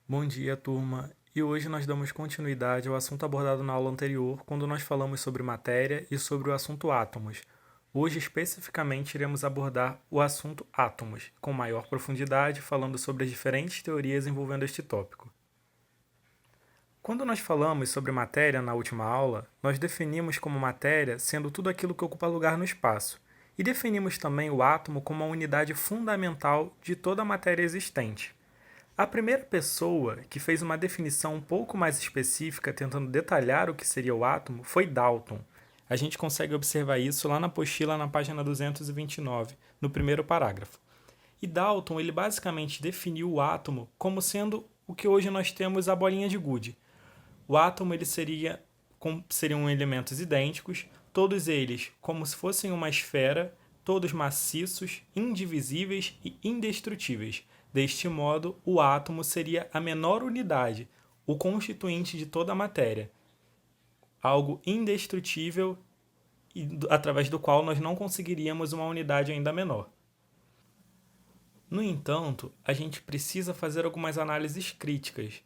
Bom dia, turma. E hoje nós damos continuidade ao assunto abordado na aula anterior, quando nós falamos sobre matéria e sobre o assunto átomos. Hoje, especificamente, iremos abordar o assunto átomos, com maior profundidade, falando sobre as diferentes teorias envolvendo este tópico. Quando nós falamos sobre matéria na última aula, nós definimos como matéria sendo tudo aquilo que ocupa lugar no espaço, e definimos também o átomo como a unidade fundamental de toda a matéria existente. A primeira pessoa que fez uma definição um pouco mais específica, tentando detalhar o que seria o átomo, foi Dalton. A gente consegue observar isso lá na apostila, na página 229, no primeiro parágrafo. E Dalton, ele basicamente definiu o átomo como sendo o que hoje nós temos a bolinha de gude. O átomo ele seriam elementos idênticos, todos eles como se fossem uma esfera, todos maciços, indivisíveis e indestrutíveis. Deste modo, o átomo seria a menor unidade, o constituinte de toda a matéria, algo indestrutível e através do qual nós não conseguiríamos uma unidade ainda menor. No entanto, a gente precisa fazer algumas análises críticas.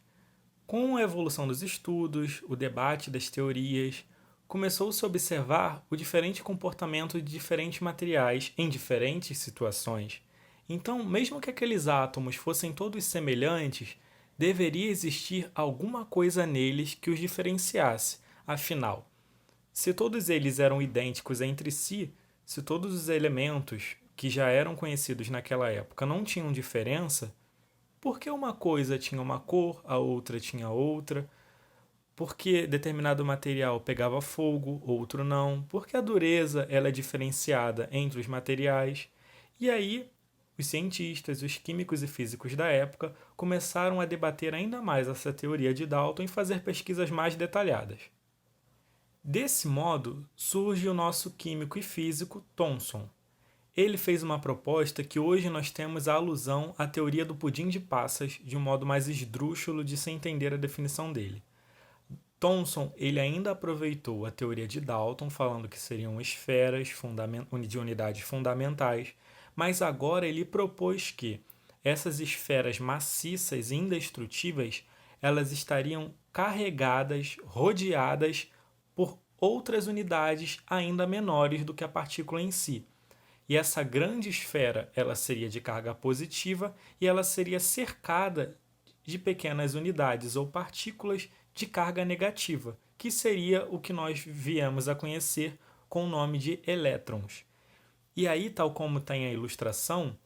Com a evolução dos estudos, o debate das teorias, começou-se a observar o diferente comportamento de diferentes materiais em diferentes situações. Então, mesmo que aqueles átomos fossem todos semelhantes, deveria existir alguma coisa neles que os diferenciasse. Afinal, se todos eles eram idênticos entre si, se todos os elementos que já eram conhecidos naquela época não tinham diferença, por que uma coisa tinha uma cor, a outra tinha outra? Por que determinado material pegava fogo, outro não? Por que a dureza ela é diferenciada entre os materiais? E aí, os cientistas, os químicos e físicos da época começaram a debater ainda mais essa teoria de Dalton e fazer pesquisas mais detalhadas. Desse modo, surge o nosso químico e físico Thomson. Ele fez uma proposta que hoje nós temos a alusão à teoria do pudim de passas de um modo mais esdrúxulo de se entender a definição dele. Thomson ele ainda aproveitou a teoria de Dalton, falando que seriam esferas de unidades fundamentais, mas agora ele propôs que essas esferas maciças e indestrutíveis elas estariam carregadas, rodeadas por outras unidades ainda menores do que a partícula em si. E essa grande esfera ela seria de carga positiva e ela seria cercada de pequenas unidades ou partículas de carga negativa, que seria o que nós viemos a conhecer com o nome de elétrons. E aí, tal como tem a ilustração,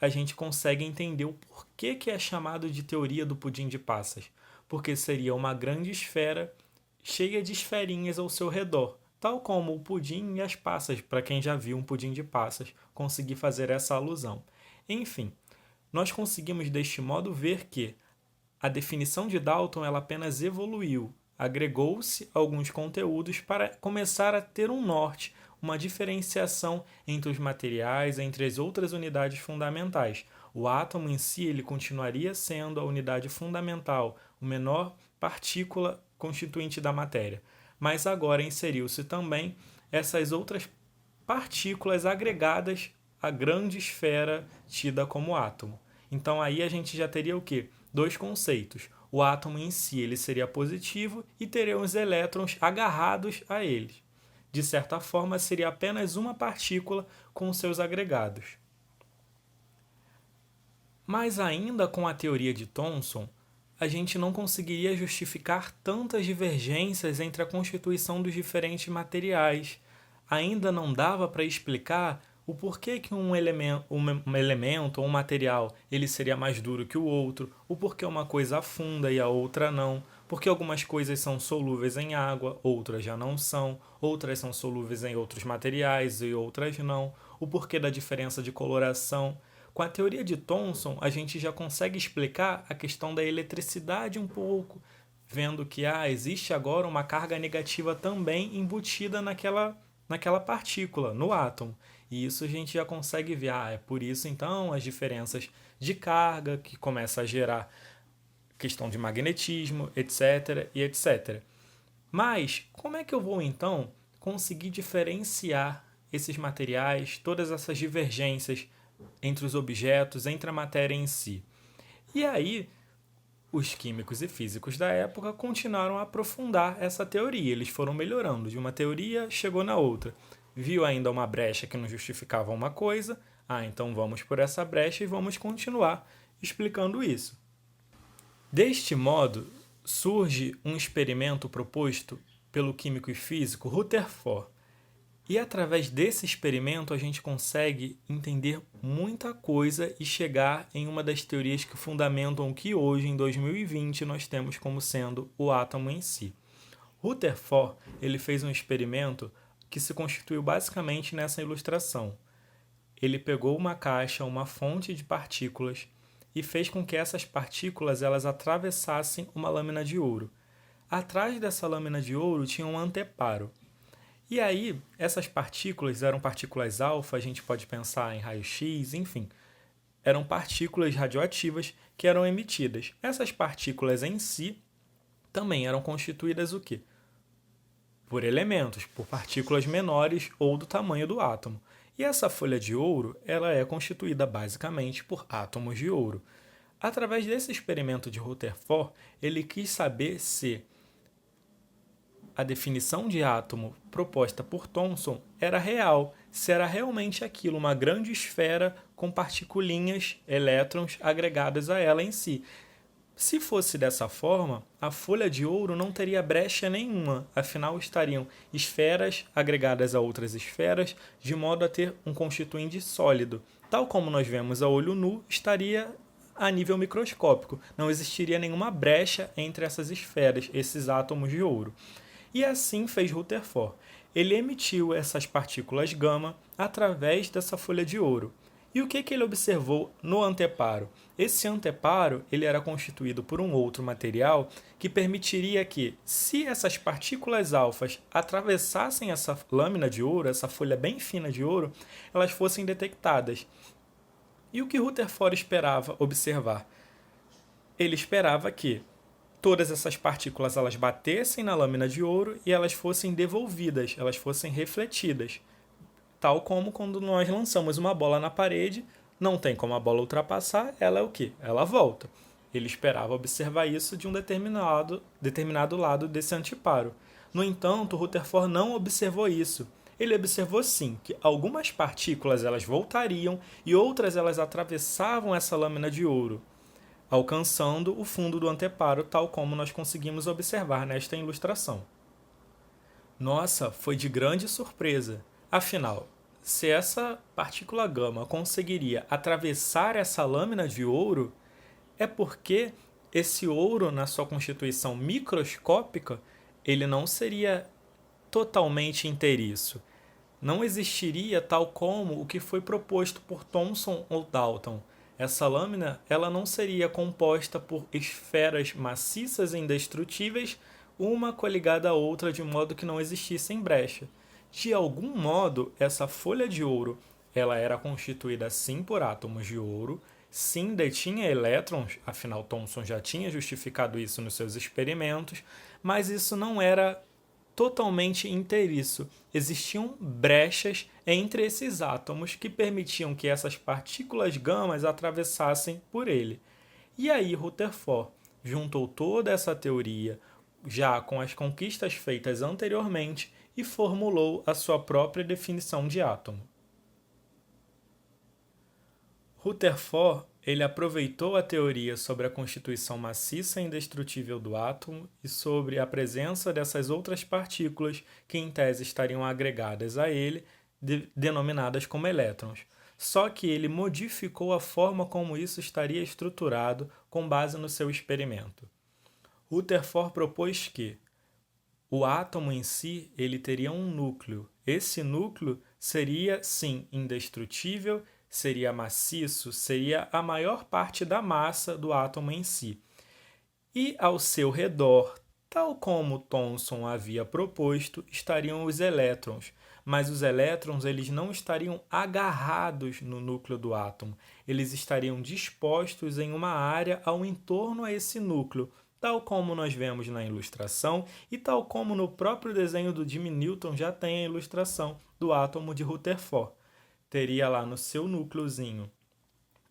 a gente consegue entender o porquê que é chamado de teoria do pudim de passas. Porque seria uma grande esfera cheia de esferinhas ao seu redor, tal como o pudim e as passas, para quem já viu um pudim de passas, conseguir fazer essa alusão. Enfim, nós conseguimos deste modo ver que a definição de Dalton ela apenas evoluiu, agregou-se alguns conteúdos para começar a ter um norte, uma diferenciação entre os materiais, entre as outras unidades fundamentais. O átomo em si ele continuaria sendo a unidade fundamental, a menor partícula constituinte da matéria. Mas agora inseriu-se também essas outras partículas agregadas à grande esfera tida como átomo. Então aí a gente já teria o quê? Dois conceitos. O átomo em si ele seria positivo e teria os elétrons agarrados a ele. De certa forma, seria apenas uma partícula com seus agregados. Mas ainda com a teoria de Thomson, a gente não conseguiria justificar tantas divergências entre a constituição dos diferentes materiais. Ainda não dava para explicar o porquê que um elemento ou um material ele seria mais duro que o outro, o porquê uma coisa afunda e a outra não, porque algumas coisas são solúveis em água, outras já não são, outras são solúveis em outros materiais e outras não, o porquê da diferença de coloração. Com a teoria de Thomson, a gente já consegue explicar a questão da eletricidade um pouco, vendo que existe agora uma carga negativa também embutida naquela partícula, no átomo. E isso a gente já consegue ver. É por isso então as diferenças de carga que começa a gerar questão de magnetismo, etc. e etc. Mas como é que eu vou então conseguir diferenciar esses materiais, todas essas divergências entre os objetos, entre a matéria em si? E aí Os químicos e físicos da época continuaram a aprofundar essa teoria. Eles foram melhorando. De uma teoria, chegou na outra. Viu ainda uma brecha que não justificava uma coisa. Então vamos por essa brecha e vamos continuar explicando isso. Deste modo, surge um experimento proposto pelo químico e físico Rutherford. E através desse experimento a gente consegue entender muita coisa e chegar em uma das teorias que fundamentam o que hoje, em 2020, nós temos como sendo o átomo em si. Rutherford ele fez um experimento que se constituiu basicamente nessa ilustração. Ele pegou uma caixa, uma fonte de partículas, e fez com que essas partículas elas atravessassem uma lâmina de ouro. Atrás dessa lâmina de ouro tinha um anteparo. E aí, essas partículas eram partículas alfa, a gente pode pensar em raio-x, enfim. Eram partículas radioativas que eram emitidas. Essas partículas em si também eram constituídas o quê? Por elementos, por partículas menores ou do tamanho do átomo. E essa folha de ouro, ela é constituída basicamente por átomos de ouro. Através desse experimento de Rutherford, ele quis saber se a definição de átomo proposta por Thomson era real, se era realmente aquilo, uma grande esfera com particulinhas, elétrons agregados a ela em si. Se fosse dessa forma, a folha de ouro não teria brecha nenhuma, afinal estariam esferas agregadas a outras esferas, de modo a ter um constituinte sólido. Tal como nós vemos a olho nu, estaria a nível microscópico, não existiria nenhuma brecha entre essas esferas, esses átomos de ouro. E assim fez Rutherford. Ele emitiu essas partículas gama através dessa folha de ouro. E o que ele observou no anteparo? Esse anteparo ele era constituído por um outro material que permitiria que, se essas partículas alfas atravessassem essa lâmina de ouro, essa folha bem fina de ouro, elas fossem detectadas. E o que Rutherford esperava observar? Ele esperava que todas essas partículas elas batessem na lâmina de ouro e elas fossem devolvidas, elas fossem refletidas. Tal como quando nós lançamos uma bola na parede, não tem como a bola ultrapassar, ela é o quê? Ela volta. Ele esperava observar isso de um determinado lado desse anteparo. No entanto, Rutherford não observou isso. Ele observou sim que algumas partículas elas voltariam e outras elas atravessavam essa lâmina de ouro, alcançando o fundo do anteparo, tal como nós conseguimos observar nesta ilustração. Nossa, foi de grande surpresa. Afinal, se essa partícula gama conseguiria atravessar essa lâmina de ouro, é porque esse ouro, na sua constituição microscópica, ele não seria totalmente inteiriço. Não existiria tal como o que foi proposto por Thomson ou Dalton. Essa lâmina ela não seria composta por esferas maciças e indestrutíveis, uma coligada à outra de modo que não existissem brecha. De algum modo, essa folha de ouro ela era constituída sim por átomos de ouro, sim detinha elétrons, afinal Thomson já tinha justificado isso nos seus experimentos, mas isso não era totalmente inteiriço. Existiam brechas entre esses átomos que permitiam que essas partículas gamas atravessassem por ele. E aí Rutherford juntou toda essa teoria já com as conquistas feitas anteriormente e formulou a sua própria definição de átomo. Rutherford ele aproveitou a teoria sobre a constituição maciça e indestrutível do átomo e sobre a presença dessas outras partículas que em tese estariam agregadas a ele, denominadas como elétrons. Só que ele modificou a forma como isso estaria estruturado com base no seu experimento. Rutherford propôs que o átomo em si ele teria um núcleo. Esse núcleo seria, sim, indestrutível, seria maciço, seria a maior parte da massa do átomo em si. E ao seu redor, tal como Thomson havia proposto, estariam os elétrons. Mas os elétrons eles não estariam agarrados no núcleo do átomo. Eles estariam dispostos em uma área ao entorno a esse núcleo, tal como nós vemos na ilustração e tal como no próprio desenho do Jimmy Newton já tem a ilustração do átomo de Rutherford. Teria lá no seu núcleozinho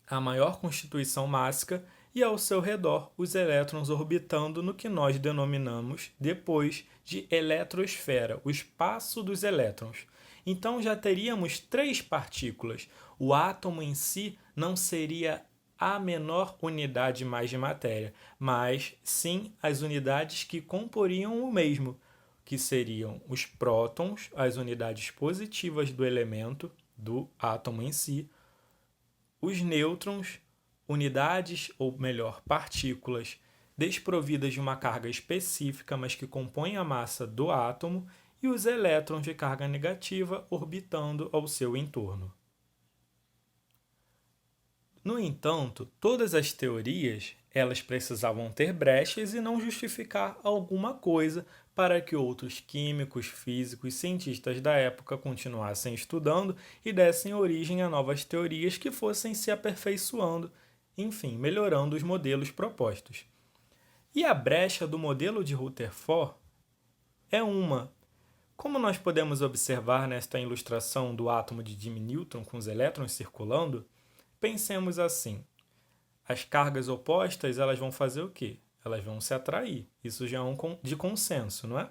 a maior constituição mássica e ao seu redor os elétrons orbitando no que nós denominamos depois de eletrosfera, o espaço dos elétrons. Então já teríamos três partículas. O átomo em si não seria a menor unidade mais de matéria, mas sim as unidades que comporiam o mesmo, que seriam os prótons, as unidades positivas do elemento, do átomo em si, os nêutrons, unidades, ou melhor, partículas desprovidas de uma carga específica, mas que compõem a massa do átomo, e os elétrons de carga negativa orbitando ao seu entorno. No entanto, todas as teorias elas precisavam ter brechas e não justificar alguma coisa para que outros químicos, físicos, cientistas da época continuassem estudando e dessem origem a novas teorias que fossem se aperfeiçoando, enfim, melhorando os modelos propostos. E a brecha do modelo de Rutherford é uma. Como nós podemos observar nesta ilustração do átomo de Jimmy Newton com os elétrons circulando, pensemos assim: as cargas opostas elas vão fazer o quê? Elas vão se atrair. Isso já é de consenso, não é?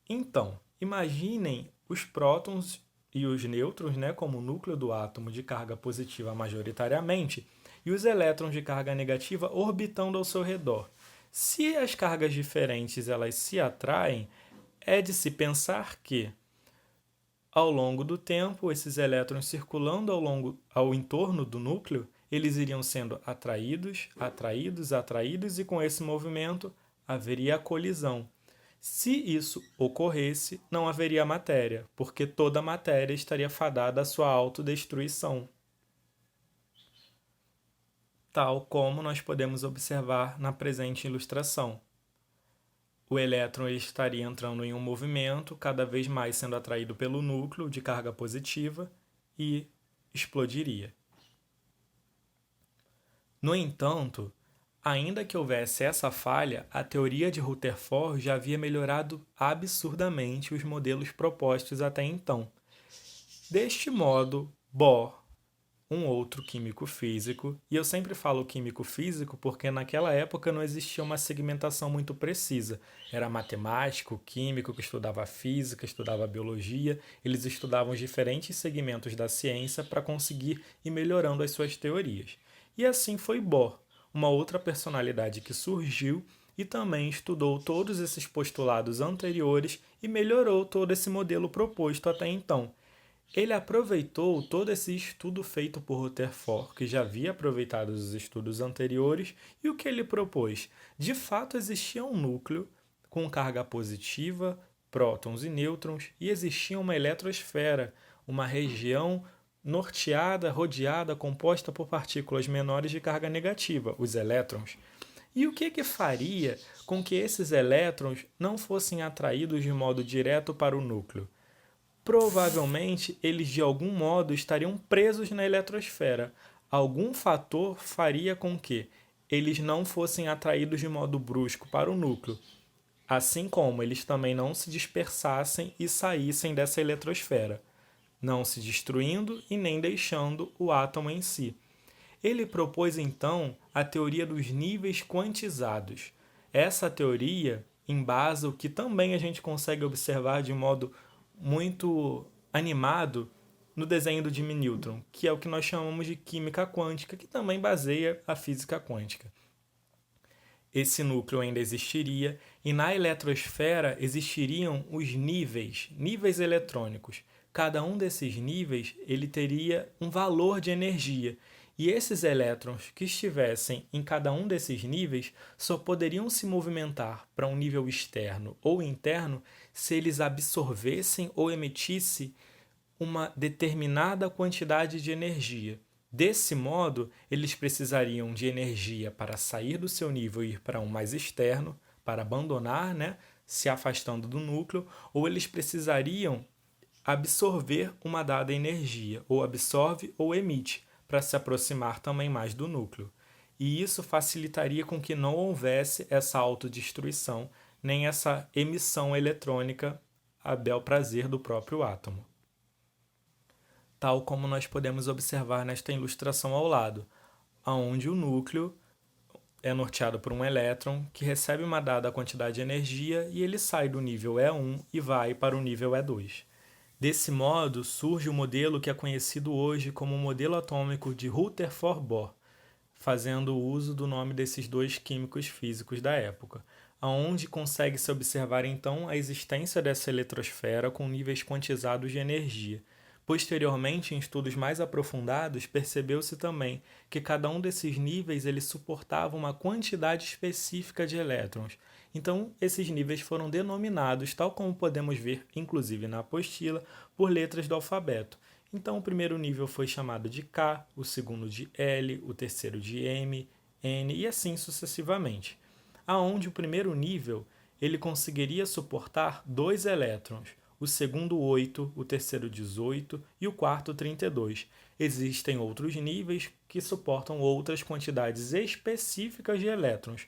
Então, imaginem os prótons e os nêutrons, né, como o núcleo do átomo de carga positiva majoritariamente, e os elétrons de carga negativa orbitando ao seu redor. Se as cargas diferentes elas se atraem, é de se pensar que, ao longo do tempo, esses elétrons circulando ao entorno do núcleo, eles iriam sendo atraídos, atraídos, atraídos, e com esse movimento haveria a colisão. Se isso ocorresse, não haveria matéria, porque toda matéria estaria fadada à sua autodestruição, tal como nós podemos observar na presente ilustração. O elétron estaria entrando em um movimento, cada vez mais sendo atraído pelo núcleo de carga positiva e explodiria. No entanto, ainda que houvesse essa falha, a teoria de Rutherford já havia melhorado absurdamente os modelos propostos até então. Deste modo, Bohr, um outro químico físico, e eu sempre falo químico físico porque naquela época não existia uma segmentação muito precisa. Era matemático, químico que estudava física, estudava biologia, eles estudavam os diferentes segmentos da ciência para conseguir ir melhorando as suas teorias. E assim foi Bohr, uma outra personalidade que surgiu e também estudou todos esses postulados anteriores e melhorou todo esse modelo proposto até então. Ele aproveitou todo esse estudo feito por Rutherford, que já havia aproveitado os estudos anteriores, e o que ele propôs? De fato, existia um núcleo com carga positiva, prótons e nêutrons, e existia uma eletrosfera, uma região norteada, rodeada, composta por partículas menores de carga negativa, os elétrons. E o que faria com que esses elétrons não fossem atraídos de modo direto para o núcleo? Provavelmente eles de algum modo estariam presos na eletrosfera. Algum fator faria com que eles não fossem atraídos de modo brusco para o núcleo, assim como eles também não se dispersassem e saíssem dessa eletrosfera, não se destruindo e nem deixando o átomo em si. Ele propôs então a teoria dos níveis quantizados. Essa teoria embasa o que também a gente consegue observar de modo muito animado no desenho do Jimmy Neutron, que é o que nós chamamos de química quântica, que também baseia a física quântica. Esse núcleo ainda existiria e na eletrosfera existiriam os níveis eletrônicos. Cada um desses níveis ele teria um valor de energia. E esses elétrons que estivessem em cada um desses níveis só poderiam se movimentar para um nível externo ou interno se eles absorvessem ou emitissem uma determinada quantidade de energia. Desse modo, eles precisariam de energia para sair do seu nível e ir para um mais externo, para abandonar, se afastando do núcleo, ou eles precisariam absorver uma dada energia, ou absorve ou emite, para se aproximar também mais do núcleo. E isso facilitaria com que não houvesse essa autodestruição, nem essa emissão eletrônica a bel prazer do próprio átomo. Tal como nós podemos observar nesta ilustração ao lado, onde o núcleo é norteado por um elétron que recebe uma dada quantidade de energia e ele sai do nível E1 e vai para o nível E2. Desse modo, surge o modelo que é conhecido hoje como o modelo atômico de Rutherford-Bohr, fazendo uso do nome desses dois químicos físicos da época, aonde consegue-se observar então a existência dessa eletrosfera com níveis quantizados de energia. Posteriormente, em estudos mais aprofundados, percebeu-se também que cada um desses níveis ele suportava uma quantidade específica de elétrons. Então, esses níveis foram denominados, tal como podemos ver, inclusive na apostila, por letras do alfabeto. Então, o primeiro nível foi chamado de K, o segundo de L, o terceiro de M, N e assim sucessivamente. Aonde o primeiro nível ele conseguiria suportar 2 elétrons, o segundo 8, o terceiro 18 e o quarto 32. Existem outros níveis que suportam outras quantidades específicas de elétrons,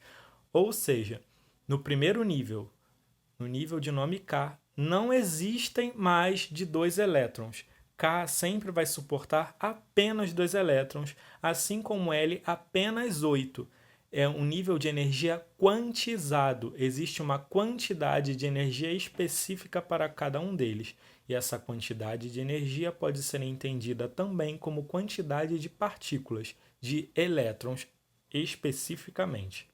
ou seja, no primeiro nível, no nível de nome K, não existem mais de 2 elétrons. K sempre vai suportar apenas 2 elétrons, assim como L apenas 8. É um nível de energia quantizado. Existe uma quantidade de energia específica para cada um deles. E essa quantidade de energia pode ser entendida também como quantidade de partículas, de elétrons especificamente.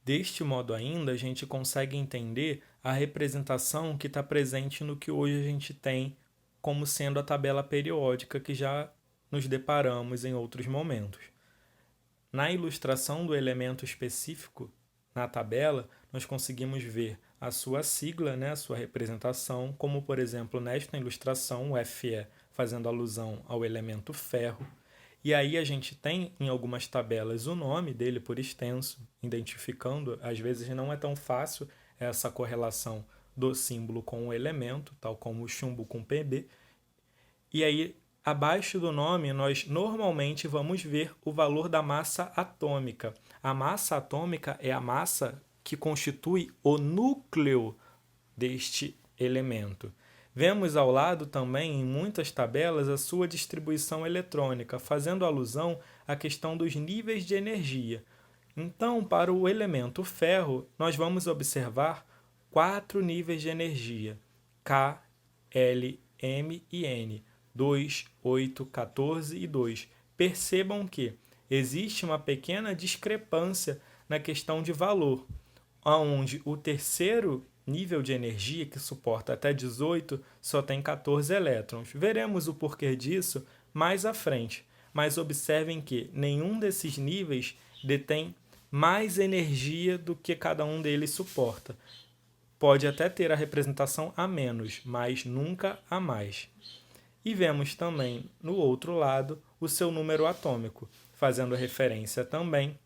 Deste modo ainda, a gente consegue entender a representação que está presente no que hoje a gente tem como sendo a tabela periódica que já nos deparamos em outros momentos. Na ilustração do elemento específico, na tabela, nós conseguimos ver a sua sigla, a sua representação, como por exemplo nesta ilustração, o Fe fazendo alusão ao elemento ferro. E aí a gente tem em algumas tabelas o nome dele por extenso, identificando, às vezes não é tão fácil essa correlação do símbolo com o elemento, tal como o chumbo com Pb. E aí, abaixo do nome, nós normalmente vamos ver o valor da massa atômica. A massa atômica é a massa que constitui o núcleo deste elemento. Vemos ao lado também, em muitas tabelas, a sua distribuição eletrônica, fazendo alusão à questão dos níveis de energia. Então, para o elemento ferro, nós vamos observar 4 níveis de energia: K, L, M e N. 2, 8, 14 e 2. Percebam que existe uma pequena discrepância na questão de valor, onde o terceiro nível de energia, que suporta até 18, só tem 14 elétrons. Veremos o porquê disso mais à frente, mas observem que nenhum desses níveis detém mais energia do que cada um deles suporta. Pode até ter a representação a menos, mas nunca a mais. E vemos também, no outro lado, o seu número atômico, fazendo referência também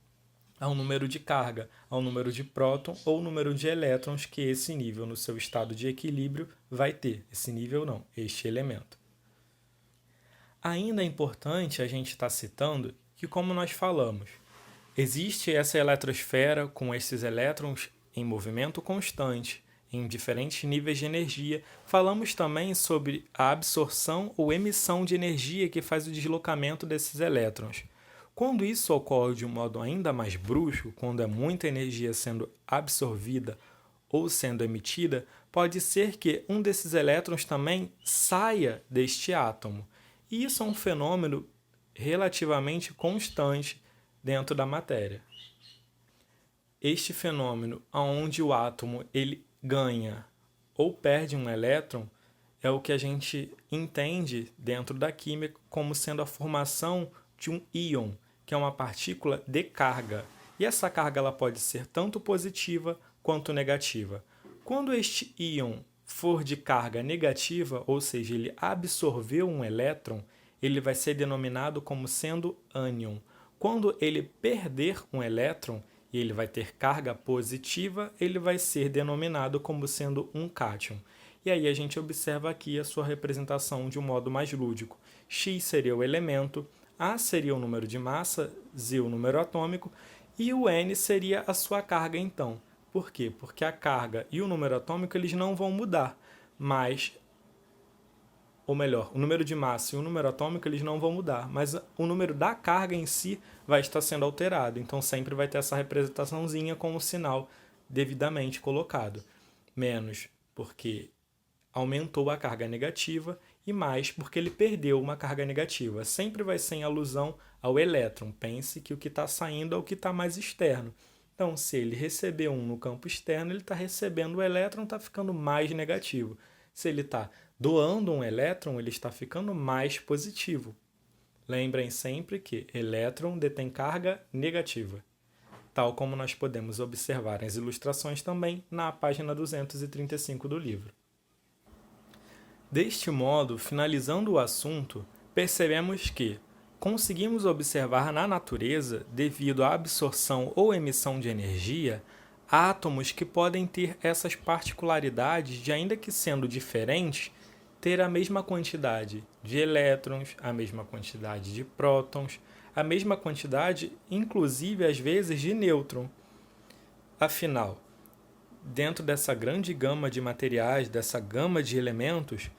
ao número de carga, ao número de próton ou número de elétrons que esse nível, no seu estado de equilíbrio, vai ter. Esse nível não, este elemento. Ainda é importante a gente estar citando que, como nós falamos, existe essa eletrosfera com esses elétrons em movimento constante, em diferentes níveis de energia. Falamos também sobre a absorção ou emissão de energia que faz o deslocamento desses elétrons. Quando isso ocorre de um modo ainda mais brusco, quando é muita energia sendo absorvida ou sendo emitida, pode ser que um desses elétrons também saia deste átomo. E isso é um fenômeno relativamente constante dentro da matéria. Este fenômeno, onde o átomo ele ganha ou perde um elétron, é o que a gente entende dentro da química como sendo a formação de um íon, que é uma partícula de carga. E essa carga ela pode ser tanto positiva quanto negativa. Quando este íon for de carga negativa, ou seja, ele absorveu um elétron, ele vai ser denominado como sendo ânion. Quando ele perder um elétron, e ele vai ter carga positiva, ele vai ser denominado como sendo um cátion. E aí a gente observa aqui a sua representação de um modo mais lúdico. X seria o elemento, A seria o número de massa, Z o número atômico, e o N seria a sua carga então. Por quê? Porque a carga e o número atômico eles não vão mudar, mas ou melhor, o número de massa e o número atômico eles não vão mudar, mas o número da carga em si vai estar sendo alterado. Então sempre vai ter essa representaçãozinha com o sinal devidamente colocado. Menos porque aumentou a carga negativa e mais porque ele perdeu uma carga negativa. Sempre vai ser em alusão ao elétron. Pense que o que está saindo é o que está mais externo. Então, se ele receber um no campo externo, ele está recebendo o elétron, está ficando mais negativo. Se ele está doando um elétron, ele está ficando mais positivo. Lembrem sempre que elétron detém carga negativa, tal como nós podemos observar nas ilustrações também na página 235 do livro. Deste modo, finalizando o assunto, percebemos que conseguimos observar na natureza, devido à absorção ou emissão de energia, átomos que podem ter essas particularidades de, ainda que sendo diferentes, ter a mesma quantidade de elétrons, a mesma quantidade de prótons, a mesma quantidade, inclusive às vezes, de nêutron. Afinal, dentro dessa grande gama de materiais, dessa gama de elementos,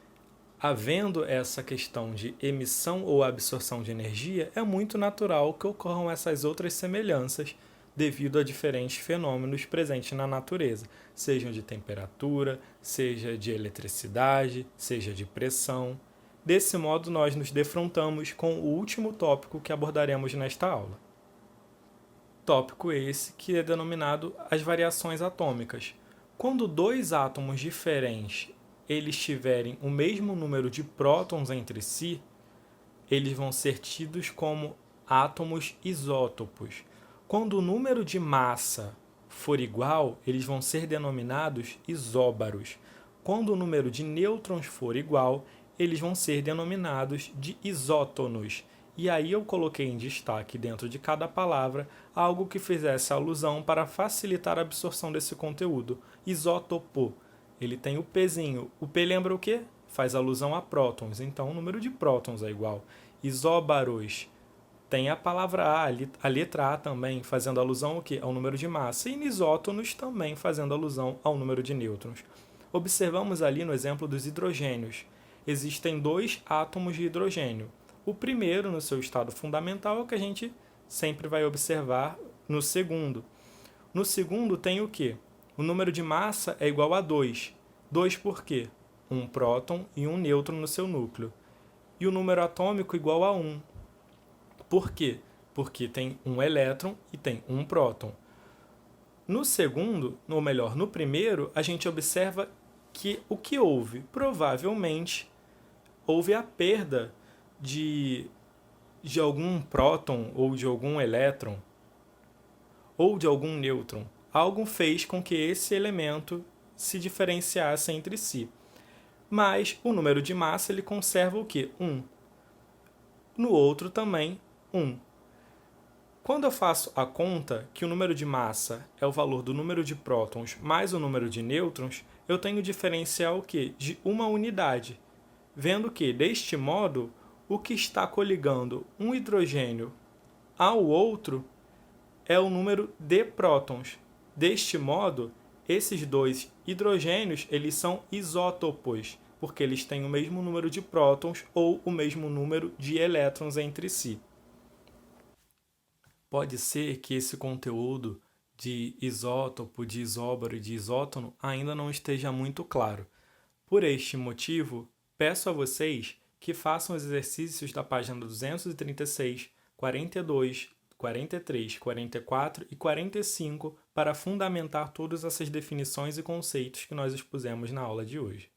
havendo essa questão de emissão ou absorção de energia, é muito natural que ocorram essas outras semelhanças devido a diferentes fenômenos presentes na natureza, sejam de temperatura, seja de eletricidade, seja de pressão. Desse modo, nós nos defrontamos com o último tópico que abordaremos nesta aula. Tópico esse que é denominado as variações atômicas. Quando dois átomos diferentes eles tiverem o mesmo número de prótons entre si, eles vão ser tidos como átomos isótopos. Quando o número de massa for igual, eles vão ser denominados isóbaros. Quando o número de nêutrons for igual, eles vão ser denominados de isótonos. E aí eu coloquei em destaque dentro de cada palavra algo que fizesse alusão para facilitar a absorção desse conteúdo. Isótopo. Ele tem o Pzinho. O P lembra o quê? Faz alusão a prótons. Então, o número de prótons é igual. Isóbaros. Tem a palavra a letra A também, fazendo alusão ao quê? Ao número de massa. E isótonos também fazendo alusão ao número de nêutrons. Observamos ali no exemplo dos hidrogênios. Existem dois átomos de hidrogênio. O primeiro, no seu estado fundamental, é o que a gente sempre vai observar no segundo. No segundo tem o quê? O número de massa é igual a 2. 2 por quê? Um próton e um nêutron no seu núcleo. E o número atômico igual a 1. Por quê? Porque tem um elétron e tem um próton. No segundo, ou melhor, no primeiro, a gente observa que o que houve? Provavelmente houve a perda de algum próton ou de algum elétron ou de algum nêutron. Algo fez com que esse elemento se diferenciasse entre si. Mas o número de massa ele conserva o quê? 1. No outro também, 1. Quando eu faço a conta que o número de massa é o valor do número de prótons mais o número de nêutrons, eu tenho diferencial o quê? De uma unidade. Vendo que, deste modo, o que está coligando um hidrogênio ao outro é o número de prótons. Deste modo, esses dois hidrogênios eles são isótopos, porque eles têm o mesmo número de prótons ou o mesmo número de elétrons entre si. Pode ser que esse conteúdo de isótopo, de isóbaro e de isótono ainda não esteja muito claro. Por este motivo, peço a vocês que façam os exercícios da página 236, 42, 43, 44 e 45 para fundamentar todas essas definições e conceitos que nós expusemos na aula de hoje.